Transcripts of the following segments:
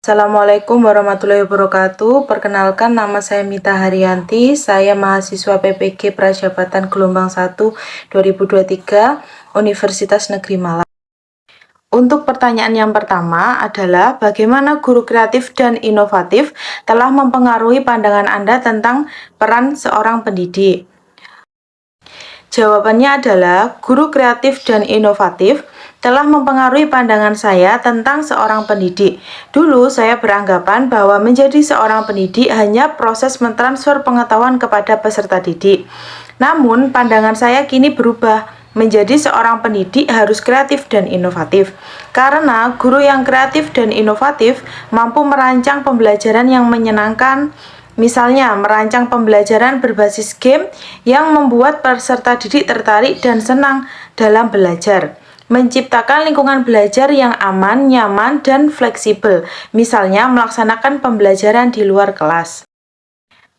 Assalamualaikum warahmatullahi wabarakatuh. Perkenalkan, nama saya Mita Haryanti. Saya mahasiswa PPG Prajabatan Gelombang 1 2023 Universitas Negeri Malang. Untuk pertanyaan yang pertama adalah bagaimana guru kreatif dan inovatif telah mempengaruhi pandangan Anda tentang peran seorang pendidik? Jawabannya adalah guru kreatif dan inovatif telah mempengaruhi pandangan saya tentang seorang pendidik. Dulu saya beranggapan bahwa menjadi seorang pendidik hanya proses mentransfer pengetahuan kepada peserta didik. Namun, pandangan saya kini berubah. Menjadi seorang pendidik harus kreatif dan inovatif. Karena guru yang kreatif dan inovatif mampu merancang pembelajaran yang menyenangkan. Misalnya, merancang pembelajaran berbasis game yang membuat peserta didik tertarik dan senang dalam belajar. Menciptakan lingkungan belajar yang aman, nyaman, dan fleksibel. Misalnya, melaksanakan pembelajaran di luar kelas.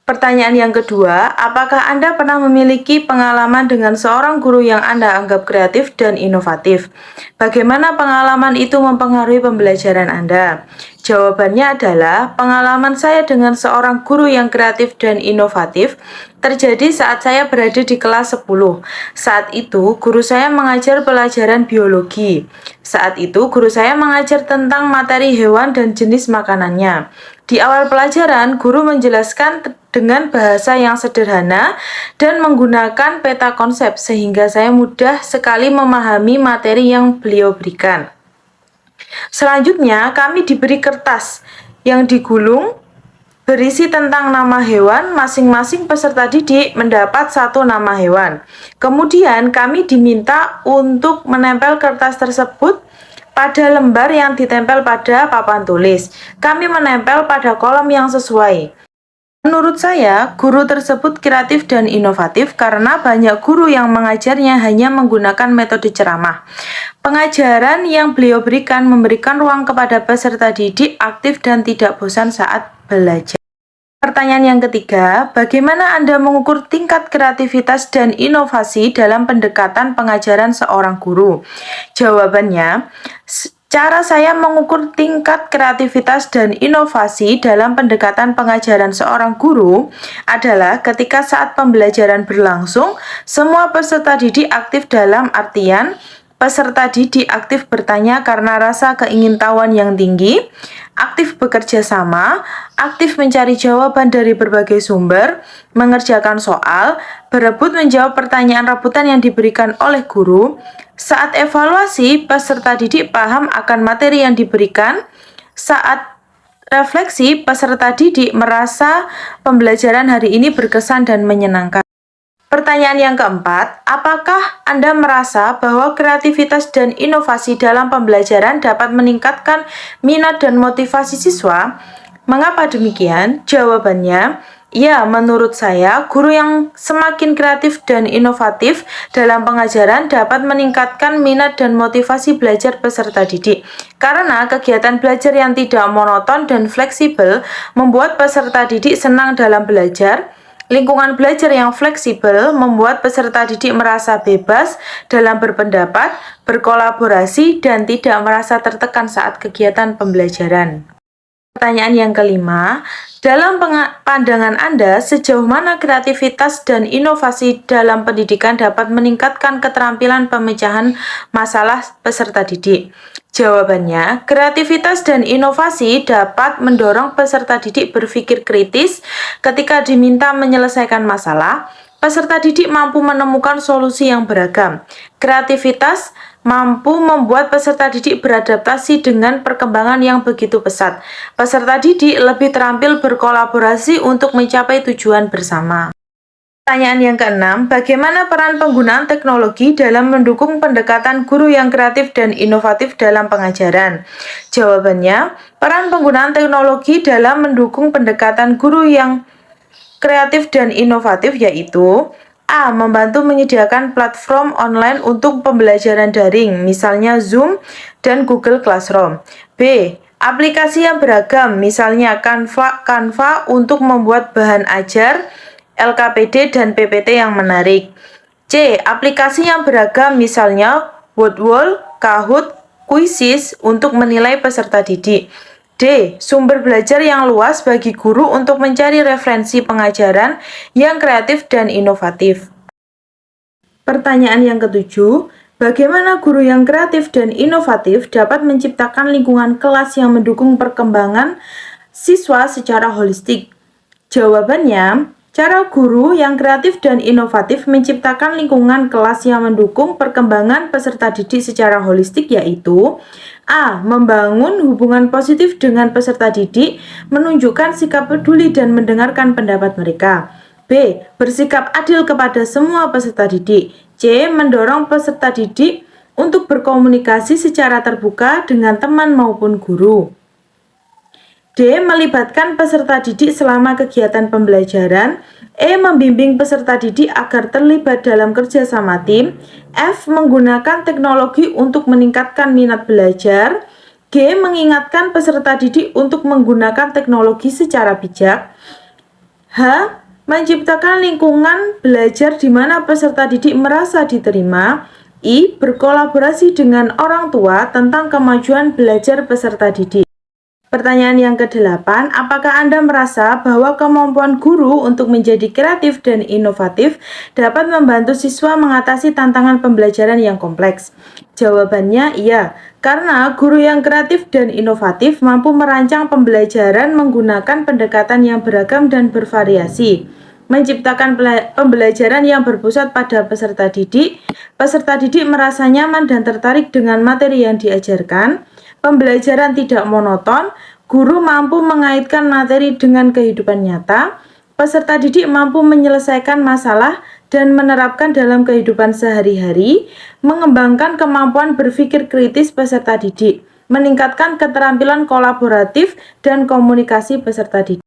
Pertanyaan yang kedua, apakah Anda pernah memiliki pengalaman dengan seorang guru yang Anda anggap kreatif dan inovatif? Bagaimana pengalaman itu mempengaruhi pembelajaran Anda? Jawabannya adalah, pengalaman saya dengan seorang guru yang kreatif dan inovatif terjadi saat saya berada di kelas 10. Saat itu, guru saya mengajar pelajaran biologi. Saat itu, guru saya mengajar tentang materi hewan dan jenis makanannya. Di awal pelajaran, guru menjelaskan dengan bahasa yang sederhana dan menggunakan peta konsep sehingga saya mudah sekali memahami materi yang beliau berikan. Selanjutnya, kami diberi kertas yang digulung berisi tentang nama hewan. Masing-masing peserta didik mendapat satu nama hewan. Kemudian, kami diminta untuk menempel kertas tersebut pada lembar yang ditempel pada papan tulis. Kami menempel pada kolom yang sesuai. Menurut saya, guru tersebut kreatif dan inovatif karena banyak guru yang mengajarnya hanya menggunakan metode ceramah. Pengajaran yang beliau berikan memberikan ruang kepada peserta didik aktif dan tidak bosan saat belajar. Pertanyaan yang ketiga, bagaimana Anda mengukur tingkat kreativitas dan inovasi dalam pendekatan pengajaran seorang guru? Jawabannya, cara saya mengukur tingkat kreativitas dan inovasi dalam pendekatan pengajaran seorang guru adalah ketika saat pembelajaran berlangsung, semua peserta didik aktif dalam artian peserta didik aktif bertanya karena rasa keingintahuan yang tinggi, aktif bekerja sama, aktif mencari jawaban dari berbagai sumber, mengerjakan soal, berebut menjawab pertanyaan rebutan yang diberikan oleh guru. Saat evaluasi, peserta didik paham akan materi yang diberikan. Saat refleksi, peserta didik merasa pembelajaran hari ini berkesan dan menyenangkan. Pertanyaan yang keempat, apakah Anda merasa bahwa kreativitas dan inovasi dalam pembelajaran dapat meningkatkan minat dan motivasi siswa? Mengapa demikian? Jawabannya, ya, menurut saya, guru yang semakin kreatif dan inovatif dalam pengajaran dapat meningkatkan minat dan motivasi belajar peserta didik. Karena kegiatan belajar yang tidak monoton dan fleksibel membuat peserta didik senang dalam belajar. Lingkungan belajar yang fleksibel membuat peserta didik merasa bebas dalam berpendapat, berkolaborasi, dan tidak merasa tertekan saat kegiatan pembelajaran. Pertanyaan yang kelima, dalam pandangan Anda, sejauh mana kreativitas dan inovasi dalam pendidikan dapat meningkatkan keterampilan pemecahan masalah peserta didik? Jawabannya, kreativitas dan inovasi dapat mendorong peserta didik berpikir kritis ketika diminta menyelesaikan masalah. Peserta didik mampu menemukan solusi yang beragam. Kreativitas mampu membuat peserta didik beradaptasi dengan perkembangan yang begitu pesat. Peserta didik lebih terampil berkolaborasi untuk mencapai tujuan bersama. Pertanyaan yang keenam, bagaimana peran penggunaan teknologi dalam mendukung pendekatan guru yang kreatif dan inovatif dalam pengajaran? Jawabannya, peran penggunaan teknologi dalam mendukung pendekatan guru yang kreatif dan inovatif yaitu A. Membantu menyediakan platform online untuk pembelajaran daring, misalnya Zoom dan Google Classroom. B. Aplikasi yang beragam, misalnya Canva untuk membuat bahan ajar, LKPD dan PPT yang menarik. C. Aplikasi yang beragam, misalnya Wordwall, Kahoot, Quizizz untuk menilai peserta didik. D. D. Sumber belajar yang luas bagi guru untuk mencari referensi pengajaran yang kreatif dan inovatif. Pertanyaan yang ketujuh, bagaimana guru yang kreatif dan inovatif dapat menciptakan lingkungan kelas yang mendukung perkembangan siswa secara holistik? Jawabannya, cara guru yang kreatif dan inovatif menciptakan lingkungan kelas yang mendukung perkembangan peserta didik secara holistik yaitu A. Membangun hubungan positif dengan peserta didik, menunjukkan sikap peduli dan mendengarkan pendapat mereka. B. Bersikap adil kepada semua peserta didik. C. Mendorong peserta didik untuk berkomunikasi secara terbuka dengan teman maupun guru. D. Melibatkan peserta didik selama kegiatan pembelajaran. E. Membimbing peserta didik agar terlibat dalam kerja sama tim. F. Menggunakan teknologi untuk meningkatkan minat belajar. G. Mengingatkan peserta didik untuk menggunakan teknologi secara bijak. H. Menciptakan lingkungan belajar di mana peserta didik merasa diterima. I. Berkolaborasi dengan orang tua tentang kemajuan belajar peserta didik. Pertanyaan yang ke-8, apakah Anda merasa bahwa kemampuan guru untuk menjadi kreatif dan inovatif dapat membantu siswa mengatasi tantangan pembelajaran yang kompleks? Jawabannya iya, karena guru yang kreatif dan inovatif mampu merancang pembelajaran menggunakan pendekatan yang beragam dan bervariasi, menciptakan pembelajaran yang berpusat pada peserta didik merasa nyaman dan tertarik dengan materi yang diajarkan, pembelajaran tidak monoton, guru mampu mengaitkan materi dengan kehidupan nyata, peserta didik mampu menyelesaikan masalah dan menerapkan dalam kehidupan sehari-hari, mengembangkan kemampuan berpikir kritis peserta didik, meningkatkan keterampilan kolaboratif dan komunikasi peserta didik.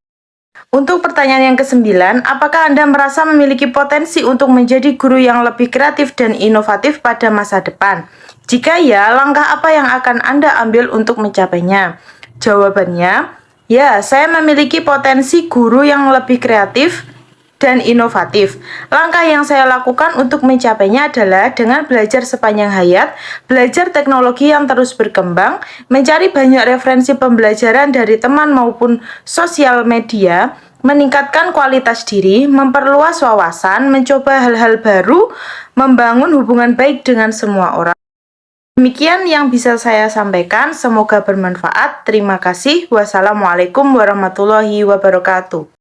Untuk pertanyaan yang ke-9, apakah Anda merasa memiliki potensi untuk menjadi guru yang lebih kreatif dan inovatif pada masa depan? Jika ya, langkah apa yang akan Anda ambil untuk mencapainya? Jawabannya, ya, saya memiliki potensi guru yang lebih kreatif dan inovatif. Langkah yang saya lakukan untuk mencapainya adalah dengan belajar sepanjang hayat, belajar teknologi yang terus berkembang, mencari banyak referensi pembelajaran dari teman maupun sosial media, meningkatkan kualitas diri, memperluas wawasan, mencoba hal-hal baru, membangun hubungan baik dengan semua orang. Demikian yang bisa saya sampaikan, semoga bermanfaat. Terima kasih. Wassalamualaikum warahmatullahi wabarakatuh.